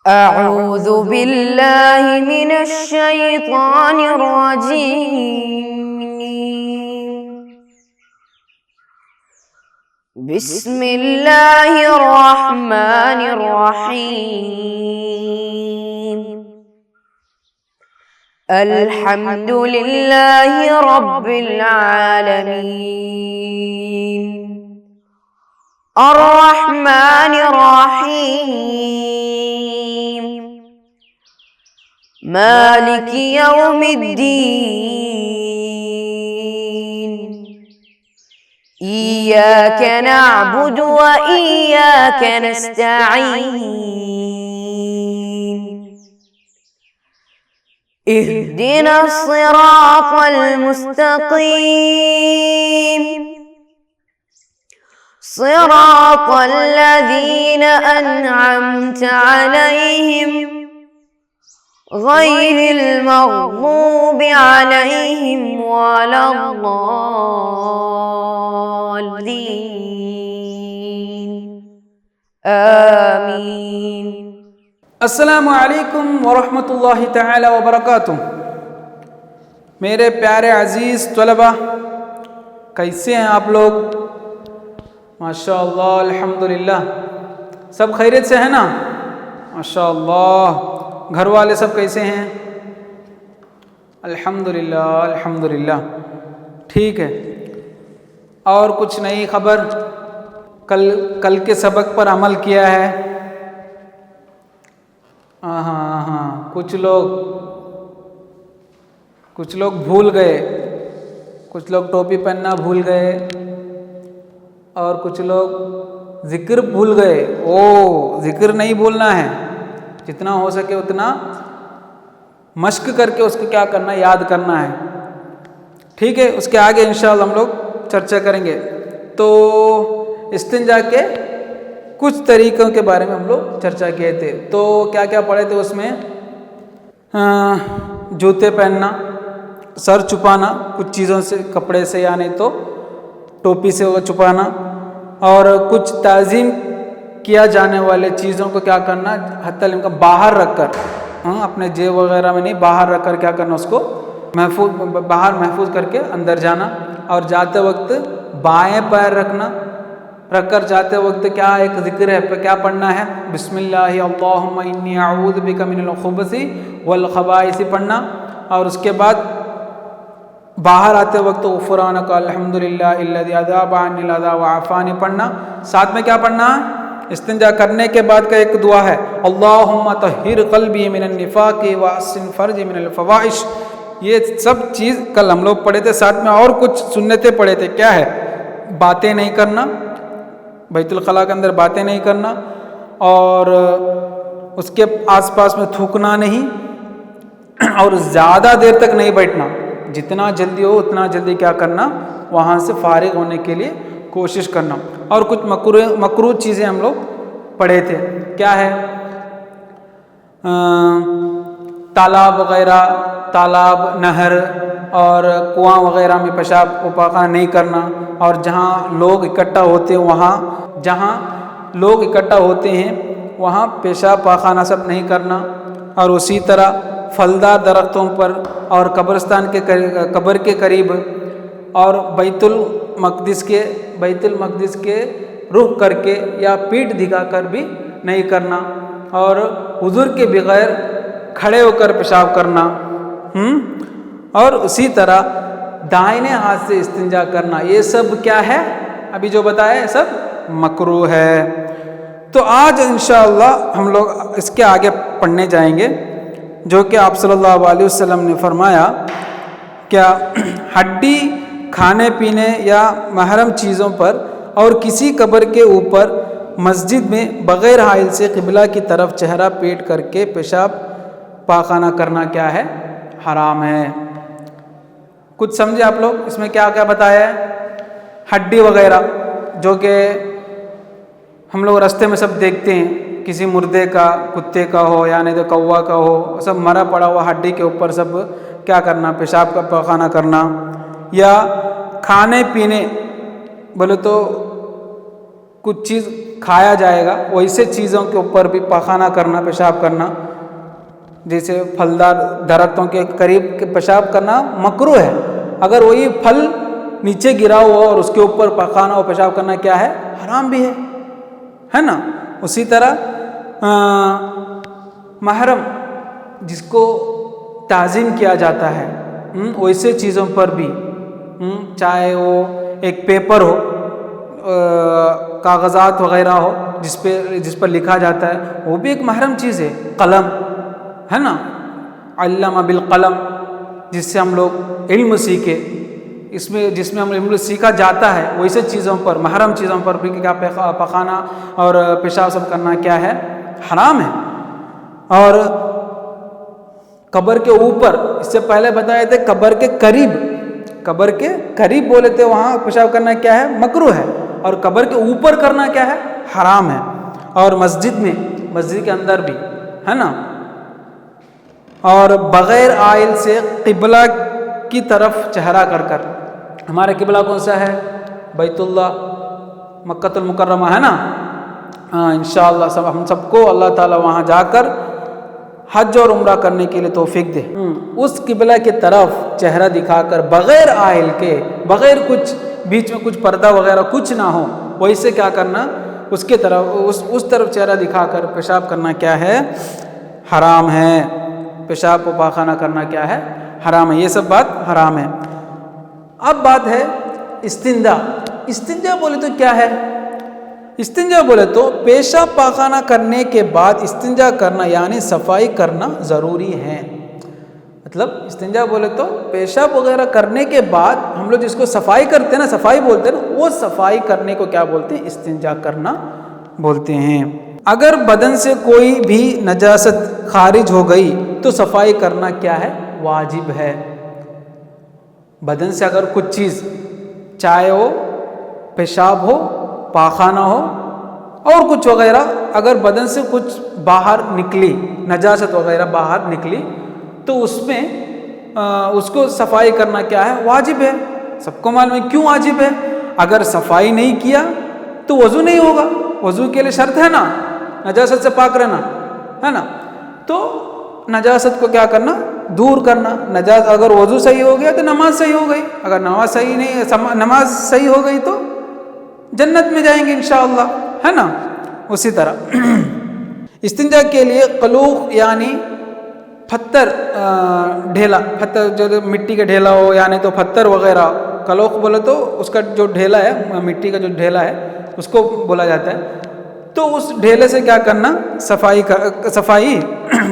أعوذ بالله من الشيطان الرجيم. بسم الله الرحمن الرحيم. الحمد لله رب العالمين الرحمن الرحيم مالك يوم الدين إياك نعبد وإياك نستعين اهدنا الصراط المستقيم صراط الذين أنعمت عليهم غير المغضوب عليهم ولا الضالين آمين. السلام علیکم ورحمۃ اللہ تعالی وبرکاتہ. میرے پیارے عزیز طلبہ، کیسے ہیں آپ لوگ؟ ماشاء اللہ الحمدللہ، سب خیریت سے ہیں نا؟ ماشاء اللہ. گھر والے سب کیسے ہیں؟ الحمدللہ الحمدللہ ٹھیک ہے. اور کچھ نئی خبر؟ کل کے سبق پر عمل کیا ہے؟ ہاں کچھ لوگ بھول گئے، کچھ لوگ ٹوپی پہننا بھول گئے، اور کچھ لوگ ذکر بھول گئے. ذکر نہیں بھولنا ہے، جتنا ہو سکے اتنا مشق کر کے اس کو کیا کرنا، یاد کرنا ہے. ٹھیک ہے، اس کے آگے انشاءاللہ ہم لوگ چرچا کریں گے. تو استنجا کے کچھ طریقوں کے بارے میں ہم لوگ چرچا کیے تھے. تو کیا کیا پڑھے تھے اس میں؟ جوتے پہننا، سر چھپانا کچھ چیزوں سے، کپڑے سے یا نہیں تو ٹوپی سے وہ چھپانا، اور کچھ تعظیم کیا جانے والے چیزوں کو کیا کرنا، حتی الامکان باہر رکھ کر، اپنے جیب وغیرہ میں نہیں، باہر رکھ کر کیا کرنا، اس کو محفوظ کر کے اندر جانا. اور جاتے وقت بائیں پیر رکھ کر جاتے وقت کیا ایک ذکر ہے، کیا پڑھنا ہے؟ بسم اللہ اللہم انی اعوذ بک من الخبث والخبائث پڑھنا. اور اس کے بعد باہر آتے وقت غفرانک الحمدللہ الذی اذھب عنی الاذی وعافانی پڑھنا. ساتھ میں کیا پڑھنا؟ استنجا کرنے کے بعد کا ایک دعا ہے، اللہم طہر قلبی من النفاق واحسن فرجی من الفواحش. یہ سب چیز کل ہم لوگ پڑھے تھے. ساتھ میں اور کچھ سنتیں پڑھے تھے. کیا ہے؟ باتیں نہیں کرنا، بیت الخلاء کے اندر باتیں نہیں کرنا، اور اس کے آس پاس میں تھوکنا نہیں، اور زیادہ دیر تک نہیں بیٹھنا. جتنا جلدی ہو اتنا جلدی کیا کرنا، وہاں سے فارغ ہونے کے لیے کوشش کرنا. اور کچھ مکروہ چیزیں ہم لوگ پڑھے تھے. کیا ہے؟ تالاب وغیرہ، نہر اور کنواں وغیرہ میں پیشاب و پاخانہ نہیں کرنا، اور جہاں لوگ اکٹھا ہوتے ہیں وہاں پیشاب پاخانہ سب نہیں کرنا. اور اسی طرح پھلدار درختوں پر اور قبر کے قریب، اور بیت المقدس کے رخ کر کے یا پیٹھ دکھا کر بھی نہیں کرنا، اور حضور کے بغیر کھڑے ہو کر پیشاب کرنا. اور اسی طرح دائنے ہاتھ سے استنجا کرنا. یہ سب کیا ہے؟ ابھی جو بتایا ہے سب مکروہ ہے. تو آج انشاءاللہ ہم لوگ اس کے آگے پڑھنے جائیں گے، جو کہ آپ صلی اللہ علیہ وسلم نے فرمایا، کیا ہڈی، کھانے پینے یا محرم چیزوں پر اور کسی قبر کے اوپر مسجد میں بغیر حائل سے قبلہ کی طرف چہرہ پیٹ کر کے پیشاب پاخانہ کرنا کیا ہے؟ حرام ہے. کچھ سمجھے آپ لوگ اس میں کیا کیا بتایا ہے؟ ہڈی وغیرہ جو کہ ہم لوگ راستے میں سب دیکھتے ہیں، کسی مردے کا، کتے کا ہو یا نہیں تو کوا کا ہو، سب مرا پڑا ہوا ہڈی کے اوپر سب کیا کرنا، پیشاب کا پاخانہ کرنا. یا کھانے پینے بولے تو کچھ چیز کھایا جائے گا ویسے چیزوں کے اوپر بھی پاخانہ کرنا، پیشاب کرنا، جیسے پھلدار درختوں کے قریب پیشاب کرنا مکروہ ہے. اگر وہی پھل نیچے گرا ہوا اور اس کے اوپر پاخانہ اور پیشاب کرنا کیا ہے؟ حرام بھی ہے نا. اسی طرح محرم جس کو تعظیم کیا جاتا ہے ویسے چیزوں پر بھی، چاہے وہ ایک پیپر ہو، کاغذات وغیرہ ہو جس پر لکھا جاتا ہے، وہ بھی ایک محرم چیز ہے. قلم ہے نا، علم بالقلم، جس سے ہم لوگ علم سیکھے، جس میں ہم علم سیکھا جاتا ہے، ویسے چیزوں پر، محرم چیزوں پر بھی کیا پخانا اور پیشاب سب کرنا کیا ہے؟ حرام ہے. اور قبر کے اوپر، اس سے پہلے بتایا تھے قبر کے قریب بولے تھے، وہاں پیشاب کرنا کیا ہے؟ مکروہ ہے. اور قبر کے اوپر کرنا کیا ہے؟ حرام ہے. اور مسجد کے اندر بھی ہے نا. اور بغیر آئل سے قبلہ کی طرف چہرہ کر ہمارا قبلہ کون سا ہے؟ بیت اللہ، مکۃ المکرمہ ہے نا. انشاءاللہ ہم سب کو اللہ تعالیٰ وہاں جا کر حج اور عمرہ کرنے کے لیے توفیق دے. اس قبلہ کی طرف چہرہ دکھا کر بغیر آئل کے، بغیر کچھ بیچ میں کچھ پردہ وغیرہ کچھ نہ ہو، ویسے کیا کرنا؟ اس کے طرف، اس طرف چہرہ دکھا کر پیشاب کرنا کیا ہے؟ حرام ہے. پیشاب و پاخانہ کرنا کیا ہے؟ حرام ہے. یہ سب بات حرام ہے. اب بات ہے استنجا. استنجا بولے تو کیا ہے؟ استنجا بولے تو پیشاب پاخانہ کرنے کے بعد استنجا کرنا، یعنی صفائی کرنا ضروری ہے. مطلب استنجا بولے تو پیشاب وغیرہ کرنے کے بعد ہم لوگ جس کو صفائی کرتے ہیں نا، صفائی بولتے ہیں نا، وہ صفائی کرنے کو کیا بولتے ہیں؟ استنجا کرنا بولتے ہیں. اگر بدن سے کوئی بھی نجاست خارج ہو گئی تو صفائی کرنا کیا ہے؟ واجب ہے. بدن سے اگر کچھ چیز، چاہے وہ پیشاب ہو، پاخانہ ہو اور کچھ وغیرہ، اگر بدن سے کچھ باہر نکلی، نجاست وغیرہ باہر نکلی، تو اس میں اس کو صفائی کرنا کیا ہے؟ واجب ہے. سب کو معلوم ہے کیوں واجب ہے. اگر صفائی نہیں کیا تو وضو نہیں ہوگا. وضو کے لیے شرط ہے نا نجاست سے پاک رہنا، ہے نا. تو نجاست کو کیا کرنا؟ دور کرنا. نجاست، اگر وضو صحیح ہو گیا تو نماز صحیح ہو گئی. اگر نماز صحیح نہیں، نماز صحیح ہو گئی تو جنت میں جائیں گے انشاءاللہ، ہے نا. اسی طرح استنجا کے لیے قلوق یعنی پتھر، ڈھیلا، پتھر جو مٹی کا ڈھیلا ہو، یعنی تو پتھر وغیرہ. قلوق بولے تو اس کا جو ڈھیلا ہے، مٹی کا جو ڈھیلا ہے اس کو بولا جاتا ہے. تو اس ڈھیلے سے کیا کرنا؟ صفائی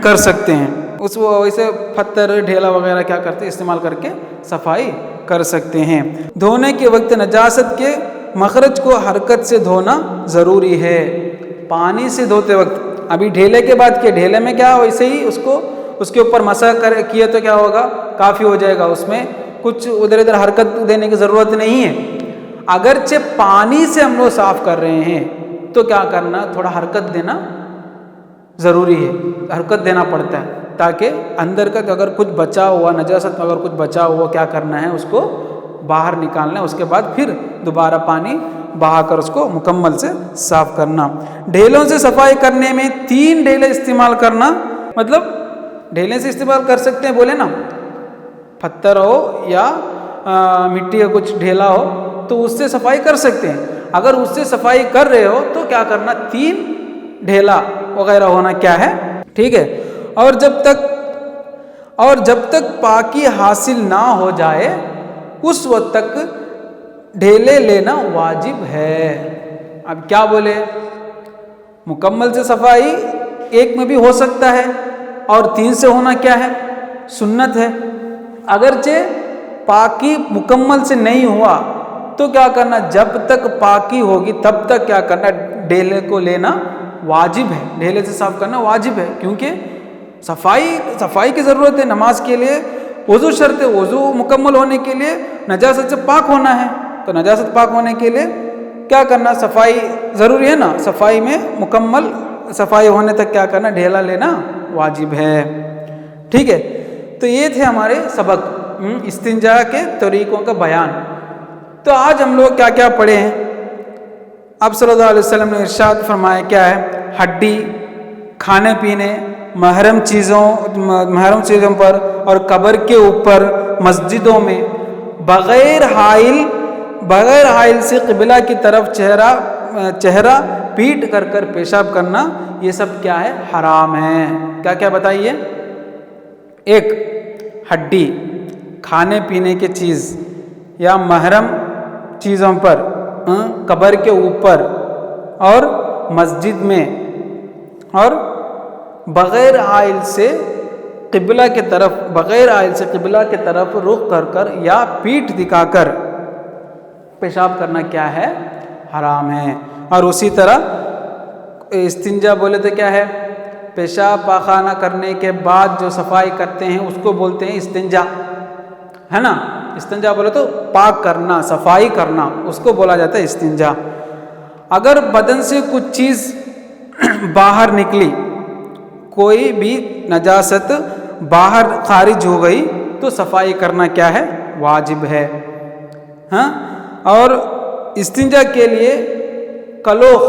کر سکتے ہیں. اس ویسے پتھر، ڈھیلا وغیرہ کیا کرتے ہیں؟ استعمال کر کے صفائی کر سکتے ہیں. دھونے کے وقت نجاست کے مخرج کو حرکت سے دھونا ضروری ہے. پانی سے دھوتے وقت، ابھی ڈھیلے کے بعد کے ڈھیلے میں کیا ویسے ہی اس کے اوپر مسح کیے تو کیا ہوگا؟ کافی ہو جائے گا. اس میں کچھ ادھر ادھر حرکت دینے کی ضرورت نہیں ہے. اگرچہ پانی سے ہم لوگ صاف کر رہے ہیں تو کیا کرنا؟ تھوڑا حرکت دینا ضروری ہے. حرکت دینا پڑتا ہے تاکہ اندر کا اگر کچھ بچا ہوا نجاست، اگر کچھ بچا ہوا کیا کرنا ہے؟ اس کو باہر نکالنا ہے. اس کے بعد پھر دوبارہ پانی بہا کر اس کو مکمل سے صاف کرنا. ڈھیلوں سے صفائی کرنے میں 3 ڈھیلے استعمال کرنا. مطلب ڈھیلے سے استعمال کر سکتے ہیں، بولے نا، پتھر ہو یا مٹی کا کچھ ڈھیلا ہو تو اس سے صفائی کر سکتے ہیں. اگر اس سے صفائی کر رہے ہو تو کیا کرنا؟ 3 ڈھیلا وغیرہ ہونا کیا ہے؟ ٹھیک ہے. اور جب تک پاکی حاصل نہ ہو جائے اس وقت تک ڈھیلے لینا واجب ہے. اب کیا بولے؟ مکمل سے صفائی ایک میں بھی ہو سکتا ہے اور 3 سے ہونا کیا ہے؟ سنت ہے. اگرچہ پاکی مکمل سے نہیں ہوا تو کیا کرنا؟ جب تک پاکی ہوگی تب تک کیا کرنا؟ ڈھیلے کو لینا واجب ہے. ڈھیلے سے صاف کرنا واجب ہے، کیونکہ صفائی کی ضرورت ہے. نماز کے لیے وضو شرط ہے. وضو مکمل ہونے کے لیے نجاست سے پاک ہونا ہے. تو نجاست پاک ہونے کے لیے کیا کرنا؟ صفائی ضروری ہے نا. صفائی میں مکمل صفائی ہونے تک کیا کرنا؟ ڈھیلا لینا واجب ہے. ٹھیک ہے. تو یہ تھے ہمارے سبق استنجا کے طریقوں کا بیان. تو آج ہم لوگ کیا کیا پڑھے ہیں؟ آپ صلی اللہ علیہ وسلم نے ارشاد فرمایا کیا ہے، ہڈی، کھانے پینے، محرم چیزوں پر اور قبر کے اوپر، مسجدوں میں بغیر حائل سے قبلہ کی طرف چہرہ پیٹ کر پیشاب کرنا، یہ سب کیا ہے، حرام ہے۔ کیا کیا بتائیے؟ ایک، ہڈی، کھانے پینے کی چیز یا محرم چیزوں پر، قبر کے اوپر اور مسجد میں، اور بغیر حائل سے قبلہ کی طرف رخ کر یا پیٹھ دکھا کر پیشاب کرنا کیا ہے، حرام ہے۔ اور اسی طرح استنجا بولے تو کیا ہے، پیشاب پاخانہ کرنے کے بعد جو صفائی کرتے ہیں اس کو بولتے ہیں استنجا، ہے نا۔ استنجا بولے تو پاک کرنا، صفائی کرنا، اس کو بولا جاتا ہے استنجا۔ اگر بدن سے کچھ چیز باہر نکلی، کوئی بھی نجاست باہر خارج ہو گئی تو صفائی کرنا کیا ہے، واجب ہے، ہاں۔ اور استنجا کے لیے کلوخ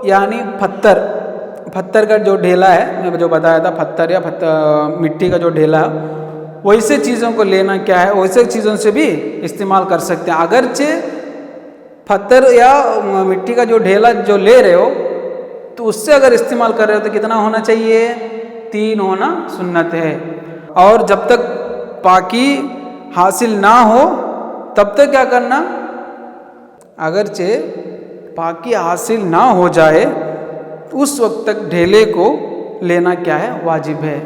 یعنی پتھر کا جو ڈھیلا ہے، میں جو بتایا تھا، پتھر یا مٹی کا جو ڈھیلا ہے، ویسے چیزوں کو لینا کیا ہے، ویسے چیزوں سے بھی استعمال کر سکتے ہیں۔ اگرچہ پتھر یا مٹی کا جو ڈھیلا جو لے رہے ہو تو اس سے اگر استعمال کر رہے ہو تو کتنا ہونا چاہیے، 3 ہونا سنت ہے۔ اور جب تک پاکی حاصل نہ ہو تب تک کیا کرنا، اگرچہ پاکی حاصل نہ ہو جائے اس وقت تک ڈھیلے کو لینا کیا ہے، واجب ہے۔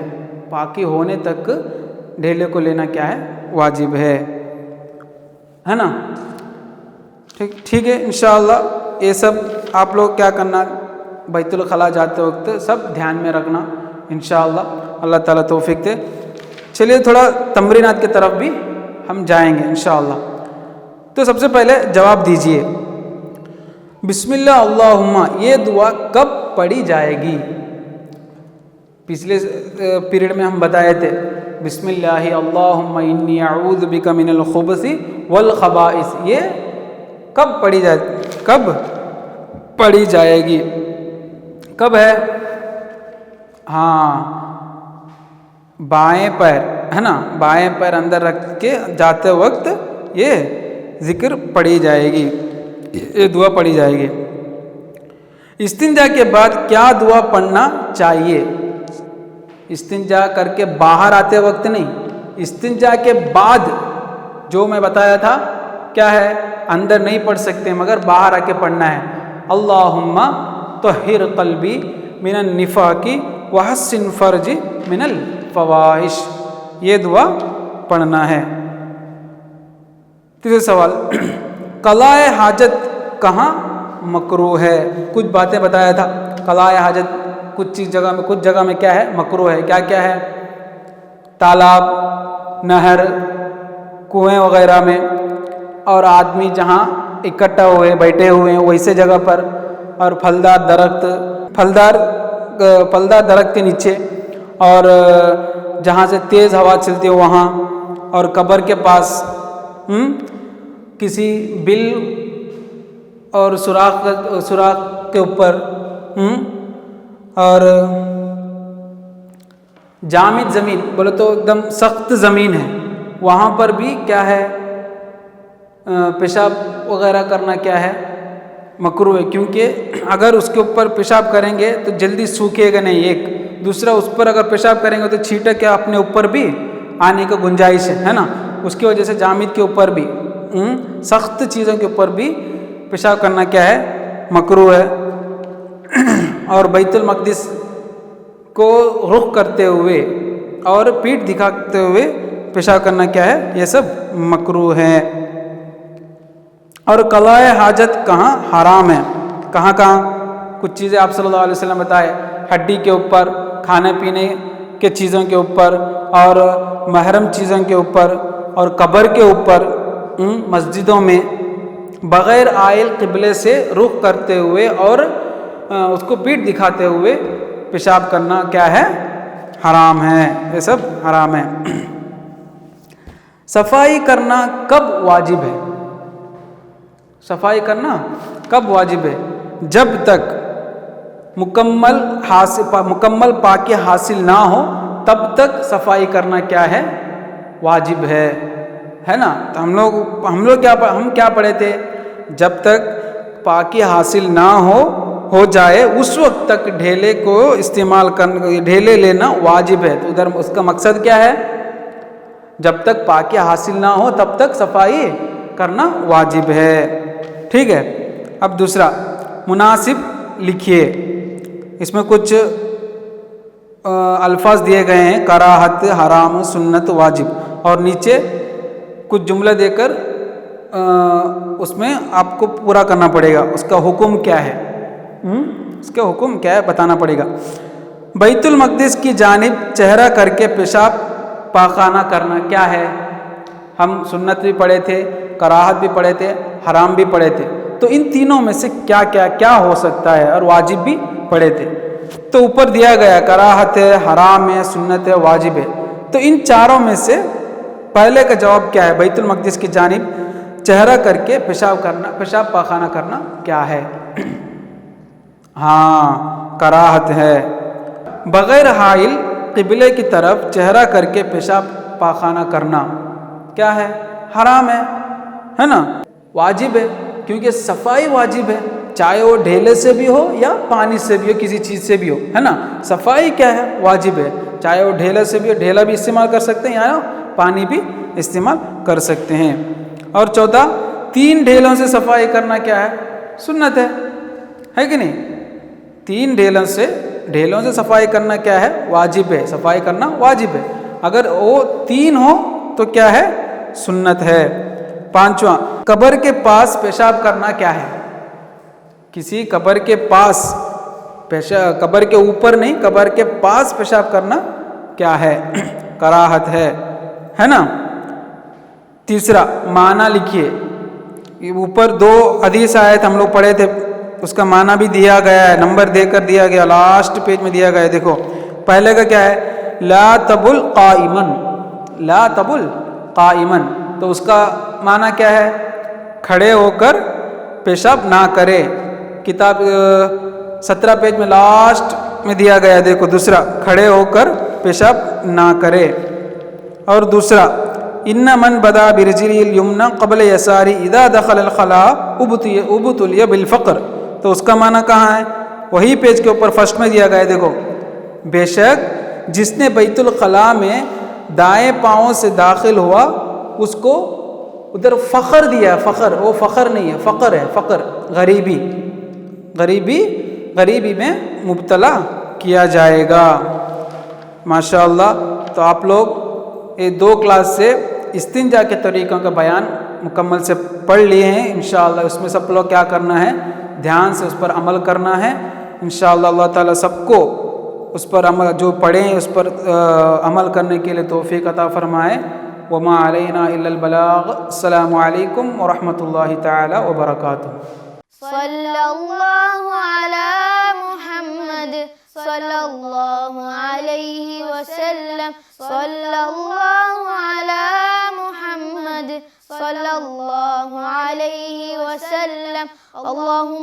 پاکی ہونے تک ڈھیلے کو لینا کیا ہے، واجب ہے نا۔ ٹھیک ہے، انشاءاللہ یہ سب آپ لوگ کیا کرنا، بیت الخلاء جاتے وقت سب دھیان میں رکھنا انشاءاللہ، اللہ تعالیٰ توفیق دے۔ چلیے تھوڑا تمرینات کی طرف بھی ہم جائیں گے انشاءاللہ۔ تو سب سے پہلے جواب دیجئے، بسم اللہ اللہم یہ دعا کب پڑھی جائے گی؟ پچھلے پیریڈ میں ہم بتائے تھے، بسم اللہ اللہم انی اعوذ بک من الخبث والخبائث، یہ کب پڑھی جائے گی؟ کب ہے؟ ہاں، بائیں پیر، ہے نا، بائیں پیر اندر رکھ کے جاتے وقت یہ ذکر پڑھی جائے گی، یہ دعا پڑھی جائے گی۔ استنجا کے بعد کیا دعا پڑھنا چاہیے؟ استنجا کر کے باہر آتے وقت نہیں، استنجا کے بعد جو میں بتایا تھا کیا ہے، اندر نہیں پڑھ سکتے مگر باہر آ کے پڑھنا ہے، اللہم طہر قلبی من النفاق وحسن فرجی من الفواحش، یہ دعا پڑھنا ہے۔ تیسرا سوال، قضاء حاجت کہاں مکروہ ہے؟ کچھ باتیں بتایا تھا، قضاء حاجت کچھ جگہ میں کیا ہے، مکروہ ہے۔ کیا کیا ہے؟ تالاب، نہر، کنویں وغیرہ میں، اور آدمی جہاں اکٹھا ہوئے بیٹھے ہوئے ہیں ویسے جگہ پر، اور پھلدار درخت کے نیچے، اور جہاں سے تیز ہوا چلتی ہے وہاں، اور قبر کے پاس، کسی بل اور سوراخ کے اوپر، اور جامد زمین بولے تو ایک دم سخت زمین ہے، وہاں پر بھی کیا ہے، پیشاب وغیرہ کرنا کیا ہے، مکروہ ہے۔ کیونکہ اگر اس کے اوپر پیشاب کریں گے تو جلدی سوکھے گا نہیں، ایک دوسرا اس پر اگر پیشاب کریں گے تو چھینٹے کیا اپنے اوپر بھی آنے کا گنجائش ہے نا، اس کی وجہ سے جامد کے اوپر بھی، سخت چیزوں کے اوپر بھی پیشاب کرنا کیا ہے، مکروہ ہے۔ اور بیت المقدس کو رخ کرتے ہوئے اور پیٹھ دکھاتے ہوئے پیشاب کرنا کیا ہے، یہ سب مکروہ ہے۔ اور قضاء حاجت کہاں حرام ہے؟ کہاں کچھ چیزیں آپ صلی اللہ علیہ وسلم بتائے، ہڈی کے اوپر، کھانے پینے کے چیزوں کے اوپر، اور محرم چیزوں کے اوپر، اور قبر کے اوپر، مسجدوں میں بغیر آئل قبلے سے رخ کرتے ہوئے اور اس کو پیٹھ دکھاتے ہوئے پیشاب کرنا کیا ہے، حرام ہے، یہ سب حرام ہے۔ صفائی کرنا کب واجب ہے؟ صفائی کرنا کب واجب ہے؟ جب تک مکمل پاکی حاصل نہ ہو تب تک صفائی کرنا کیا ہے؟ واجب ہے نا؟ تو ہم لوگ کیا پڑھے تھے؟ جب تک پاکی حاصل نہ ہو جائے اس وقت تک ڈھیلے لینا واجب ہے. تو ادھر اس کا مقصد کیا ہے؟ جب تک پاکی حاصل نہ ہو تب تک صفائی کرنا واجب ہے. ٹھیک ہے. اب دوسرا مناسب لکھیے. اس میں کچھ الفاظ دیے گئے ہیں، کراہت، حرام، سنت، واجب، اور نیچے کچھ جملے دے کر اس میں آپ کو پورا کرنا پڑے گا. اس کا حکم کیا ہے؟ بتانا پڑے گا. بیت المقدس کی جانب چہرہ کر کے پیشاب پاخانہ کرنا کیا ہے؟ ہم سنت بھی پڑھے تھے، کراہت بھی پڑھے تھے، حرام بھی پڑھے تھے. تو ان تینوں میں سے کیا ہو سکتا ہے؟ اور واجب بھی پڑھے تھے. تو اوپر دیا گیا کراہت ہے، حرام ہے، سنت ہے، واجب ہے. تو ان چاروں میں سے پہلے کا جواب کیا ہے؟ بیت المقدس کی جانب چہرہ کر کے پیشاب پاخانہ کرنا کیا ہے؟ ہاں، کراہت ہے. بغیر حائل قبلے کی طرف چہرہ کر کے پیشاب پاخانہ کرنا کیا ہے؟ حرام ہے نا؟ واجب ہے کیونکہ صفائی واجب ہے، چاہے وہ ڈھیلے سے بھی ہو یا پانی سے بھی ہو، کسی چیز سے بھی ہو، ہے نا؟ صفائی کیا ہے؟ واجب ہے. چاہے وہ ڈھیلے سے بھی ہو، ڈھیلا بھی استعمال کر سکتے ہیں یا پانی بھی استعمال کر سکتے ہیں. اور چوتھا، 3 ڈھیلوں سے صفائی کرنا کیا ہے؟ سنت ہے کہ نہیں؟ 3 ڈھیلوں سے صفائی کرنا کیا ہے؟ واجب ہے. صفائی کرنا واجب ہے. اگر وہ 3 ہو تو کیا ہے؟ سنت ہے. 5واں، قبر کے پاس پیشاب کرنا کیا ہے؟ کسی قبر کے پاس قبر کے اوپر نہیں، قبر کے پاس پیشاب کرنا کیا ہے؟ کراہت ہے نا؟ تیسرا، معنی لکھیے. اوپر 2 حدیث آیت ہم لوگ پڑھے تھے، اس کا معنی بھی دیا گیا ہے، نمبر دے کر دیا گیا، لاسٹ پیج میں دیا گیا ہے. دیکھو پہلے کا کیا ہے؟ لا تبل قائمن. تو اس کا معنی کیا ہے؟ کھڑے ہو کر پیشاب نہ کرے. کتاب 17 پیج میں لاسٹ میں دیا گیا ہے. دیکھو دوسرا، کھڑے ہو کر پیشاب نہ کرے. اور دوسرا، ان من بدا برجلی الیمنی قبل یساری اذا دخل الخلاء ابتلی بالفقر. تو اس کا معنی کہاں ہے؟ وہی پیج کے اوپر فرسٹ میں دیا گیا ہے. دیکھو، بے شک جس نے بیت الخلاء میں دائیں پاؤں سے داخل ہوا اس کو ادھر فخر دیا. فخر، وہ فخر نہیں ہے، فقر ہے. فقر غریبی میں مبتلا کیا جائے گا. ماشاءاللہ. تو آپ لوگ یہ 2 کلاس سے استنجا کے طریقوں کا بیان مکمل سے پڑھ لیے ہیں. انشاءاللہ اس میں سب لوگ کیا کرنا ہے؟ دھیان سے اس پر عمل کرنا ہے. انشاءاللہ اللہ تعالیٰ سب کو اس پر عمل، جو پڑھیں اس پر عمل کرنے کے لیے توفیق عطا فرمائے. وما علینا الا البلاغ. السلام علیکم ورحمۃ اللہ تعالی وبرکاتہ. صلی اللہ علی محمد صلی اللہ علیہ وسلم. صلی اللہ علی محمد صلی اللہ علیہ وسلم. اللہم